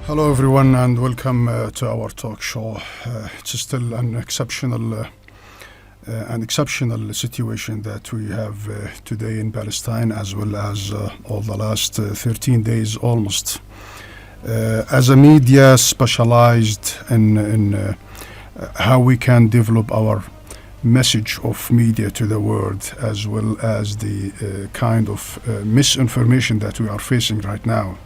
Hello, everyone, and welcome to our talk show. It's still an exceptional situation that we have today in Palestine, as well as all the last 13 days almost. As a media specialized in how we can develop our message of media to the world, as well as the kind of misinformation that we are facing right now,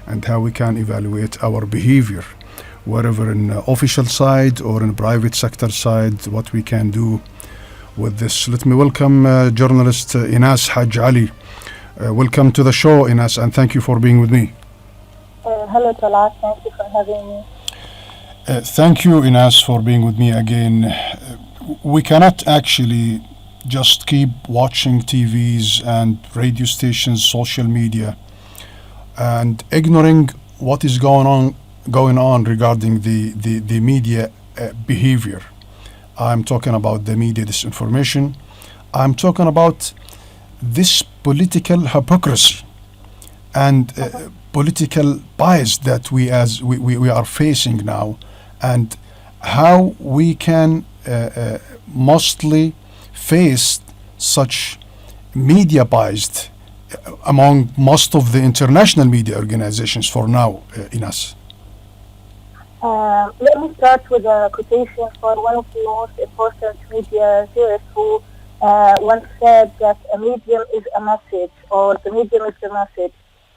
and how we can evaluate our behavior, whether in official side or in private sector side, what we can do with this. Let me welcome journalist Inas Haj Ali. Welcome to the show, Inas, and thank you for being with me. Hello, Talat. Thank you for having me. Thank you, Inas, for being with me again. We cannot actually just keep watching TVs and radio stations, social media, and ignoring what is going on regarding the media behavior. I'm talking about the media disinformation. I'm talking about this political hypocrisy and political bias that we are facing now, and how we can mostly face such media biased among most of the international media organizations for now, Inas. Let me start with a quotation for one of the most important media theorists who once said that a medium is a message, or the medium is the message.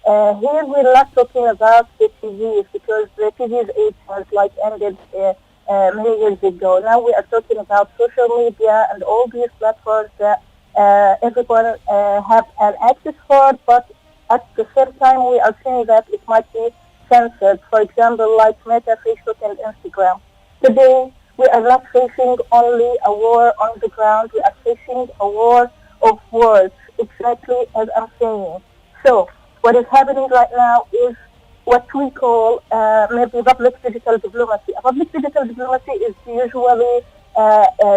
Here we're not talking about the TVs, because the TV's age has ended many years ago. Now we are talking about social media and all these platforms that everyone have an access for, but at the same time we are saying that it might be censored. For example, like Meta, Facebook, and Instagram. Today, we are not facing only a war on the ground, we are facing a war of words, exactly as I'm saying. So, what is happening right now is what we call maybe public digital diplomacy. A public digital diplomacy is usually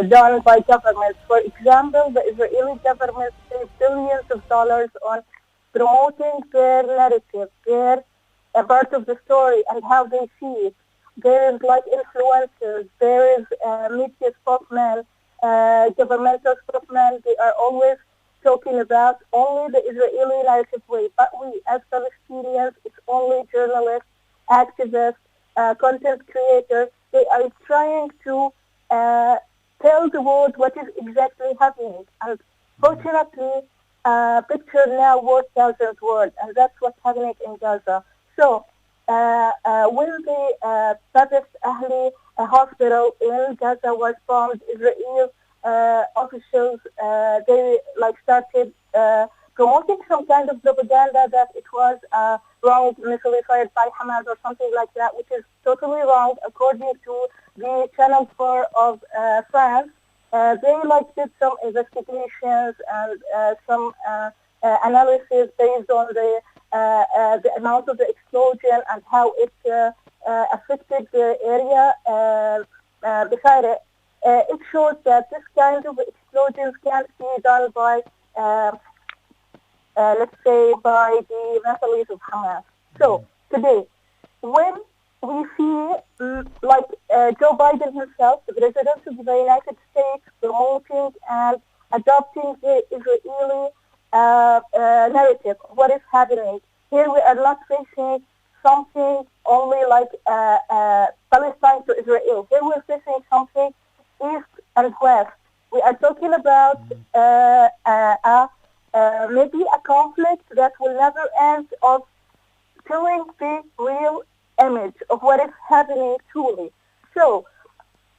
done by governments. For example, the Israeli government spends billions of dollars on promoting their narrative, their part of the story and how they see it. There is influencers, there is media spokesmen, governmental spokesmen. They are always talking about only the Israeli narrative way. But we, as Palestinians, it's only journalists, activists, content creators. They are trying to tell the world what is exactly happening. And fortunately, picture now worth thousands words, and that's what's happening in Gaza. So, when the Fatih Ahli hospital in Gaza was bombed, Israel officials they started promoting some kind of propaganda that it was wrong missile fired by Hamas or something like that, which is totally wrong according to the Channel 4 of France. They did some investigations and some analysis based on the amount of the explosion and how it affected the area beside it. It shows that this kind of explosions can't be done by, let's say, by the mercenaries of Hamas. So today, when we see Joe Biden himself, the president of the United States, promoting and adopting the Israeli narrative of what is happening. Here we are not facing something only like Palestine to Israel. Here we're facing something east and west. We are talking about maybe a conflict that will never end, of telling the real image of what is happening truly. So,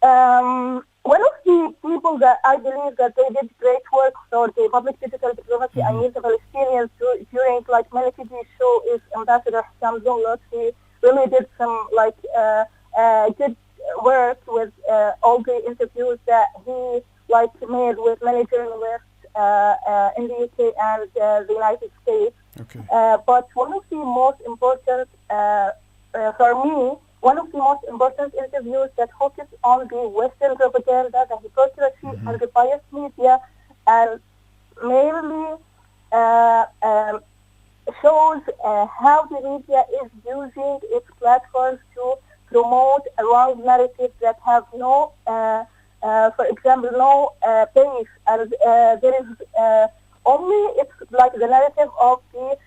one of the people that I believe that they did great work for the public digital diplomacy, I mean the Palestinians, during many TV show, is Ambassador Hassam Zomlot. He really did some good work with all the interviews that he made with many journalists in the UK and the United States. Okay. But one of the most important, for me, one of the most important interviews that focus on the Western propaganda, the hypocrisy, and the biased media, and mainly shows how the media is using its platforms to promote a wrong narrative that have no, for example, no base, and there is only it's like the narrative of the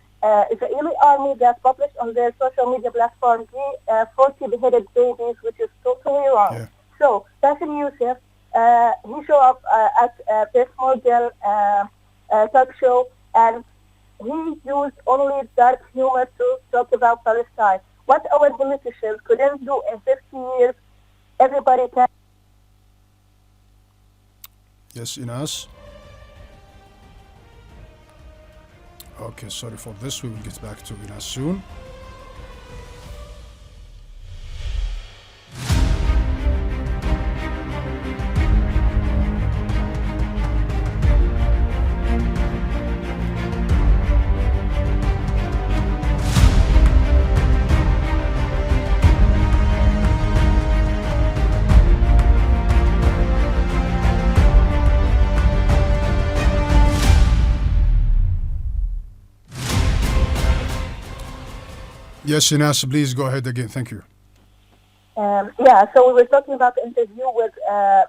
Israeli army that published on their social media platform the 40 beheaded babies, which is totally wrong. Yeah. So Bassem Youssef, he showed up at Piers Morgan talk show, and he used only dark humor to talk about Palestine. What our politicians couldn't do in 50 years, everybody can. Yes, Inas. Okay, sorry for this. We will get back to Inas soon. Yes, Inas, please go ahead again. Thank you. Yeah, so we were talking about the interview with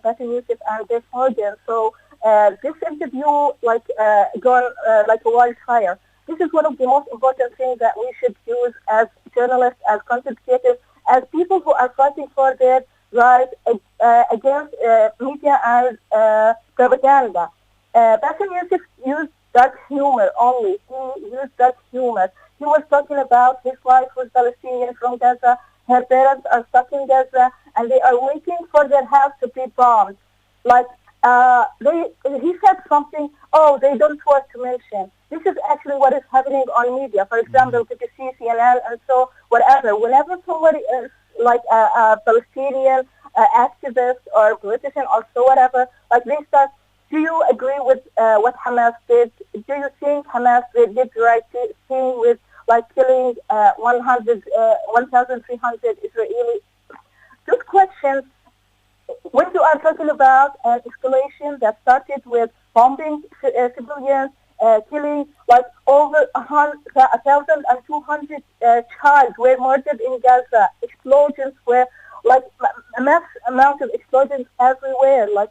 Bassem Youssef and Piers Morgan. So this interview, gone like a wildfire. This is one of the most important things that we should use as journalists, as content creators, as people who are fighting for their rights against media and propaganda. Bassem Youssef used dark humor only. He used dark humor. He was talking about his wife was Palestinian from Gaza. Her parents are stuck in Gaza, and they are waiting for their house to be bombed. Like he said something. Oh, they don't want to mention. This is actually what is happening on media. For example, BBC, CNN, and so whatever. Whenever somebody is like a Palestinian activist or politician or so whatever, like they start. Do you agree with what Hamas did? Do you think Hamas did the right thing with like killing 1,300 Israeli? Those questions, when you are talking about an escalation that started with bombing civilians, killing like over 1,200 child were murdered in Gaza, explosions were like a mass amount of explosions everywhere, like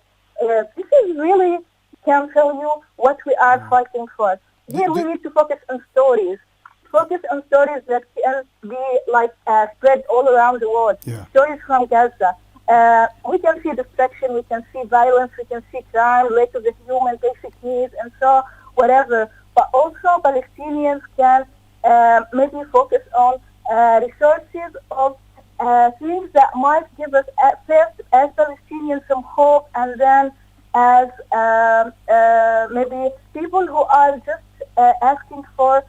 this is really can tell you what we are fighting for. Here we need to focus on stories. Focus on stories that can be like spread all around the world. Yeah. Stories from Gaza. We can see destruction, we can see violence, we can see crime related to the human basic needs and so whatever. But also Palestinians can maybe focus on resources of things that might give us at first as Palestinians some hope, and then as maybe people who are just asking for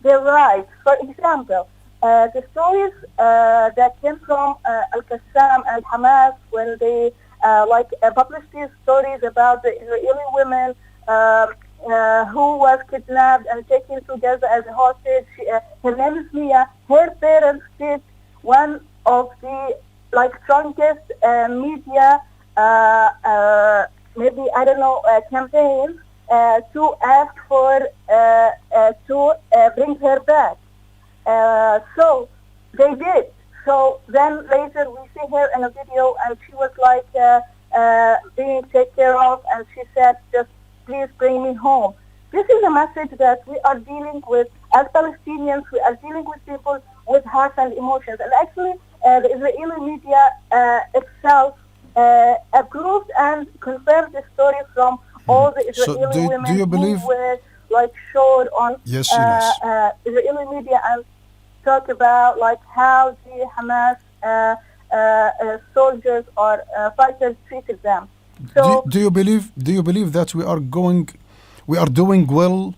their rights. For example, the stories that came from Al-Qassam and Hamas when they published these stories about the Israeli women who was kidnapped and taken to Gaza as a hostage. Her name is Mia. Her parents did one of the strongest media maybe I don't know campaigns to ask for to bring her back. So they did. So then later we see her in a video and she was being taken care of, and she said, just please bring me home. This is a message that we are dealing with as Palestinians. We are dealing with people with hearts and emotions. And actually the Israeli media itself approved and confirmed the story from all the Israeli women who were showed on Israeli media and talk about how the Hamas soldiers or fighters treated them. So do you believe that we are doing well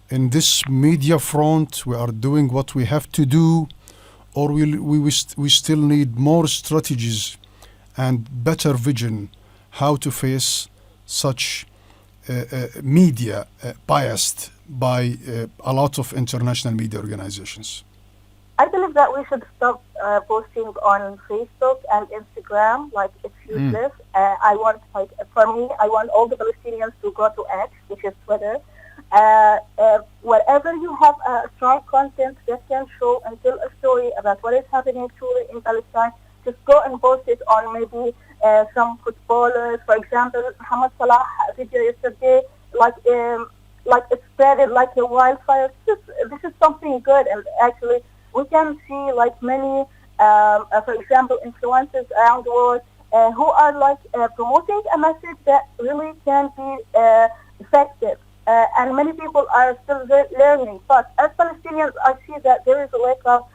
in this media front? We are doing what we have to do, or we still need more strategies and better vision how to face such media biased by a lot of international media organizations? I believe that we should stop posting on Facebook and Instagram. It's useless. I want, for me, I want all the Palestinians to go to X, which is Twitter, Wherever you have strong content that can show and tell a story about what is happening truly in Palestine, just go and post it on maybe some footballers. For example, Muhammad Salah video yesterday, like it spread it like a wildfire. This is something good, and actually we can see like many, for example, influencers around the world who are like promoting a message that really can be effective. And many people are still learning. But as Palestinians, I see that there is a lack of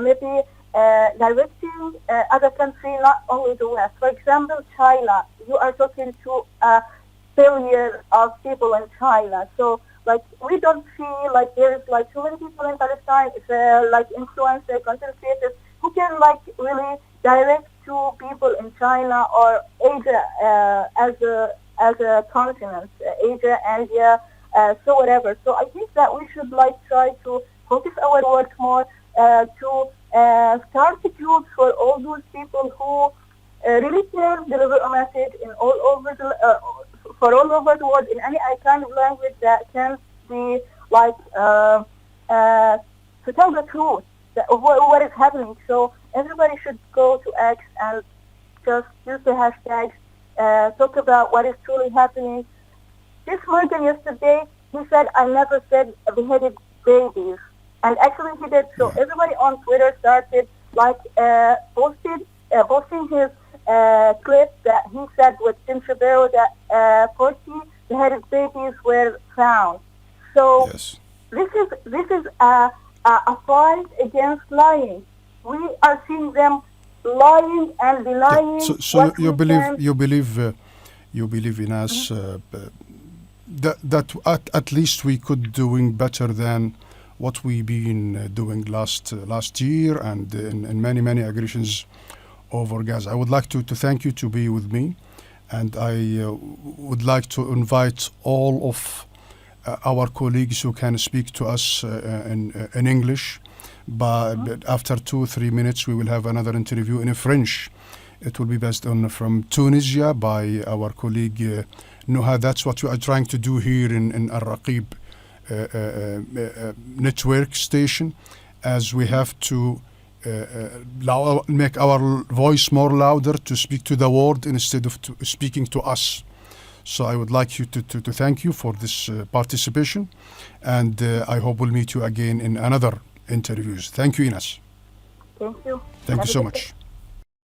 maybe directing other countries, not only the West. For example, China. You are talking to billions of people in China. So, like, we don't see, like, there's, like, too many people in Palestine, like, influencers, content creators, who can, like, really direct to people in China or Asia as a continent, Asia, India, so whatever. So I think that we should like try to focus our work more to start groups for all those people who really can deliver a message in for all over the world in any kind of language that can be like to tell the truth of what is happening. So everybody should go to X and just use the hashtags, talk about what is truly happening. This Morgan yesterday, he said, I never said beheaded babies. And actually he did. So everybody on Twitter started like posting his clip that he said with Tim Shabero that 40 beheaded babies were found. So this is a fight against lying. We are seeing them lying and denying. So you believe in us that at least we could doing better than what we've been doing last year and in many aggressions over Gaza. I would like to thank you to be with me, and I would like to invite all of our colleagues who can speak to us in English. But after 2-3 minutes, we will have another interview in French. It will be based on from Tunisia by our colleague Nuha. That's what we are trying to do here in Raqeeb network station, as we have to make our voice more louder to speak to the world instead of speaking to us. So I would like you to thank you for this participation, and I hope we'll meet you again in another interviews. Thank you, Ines. Thank you. Thank you so much.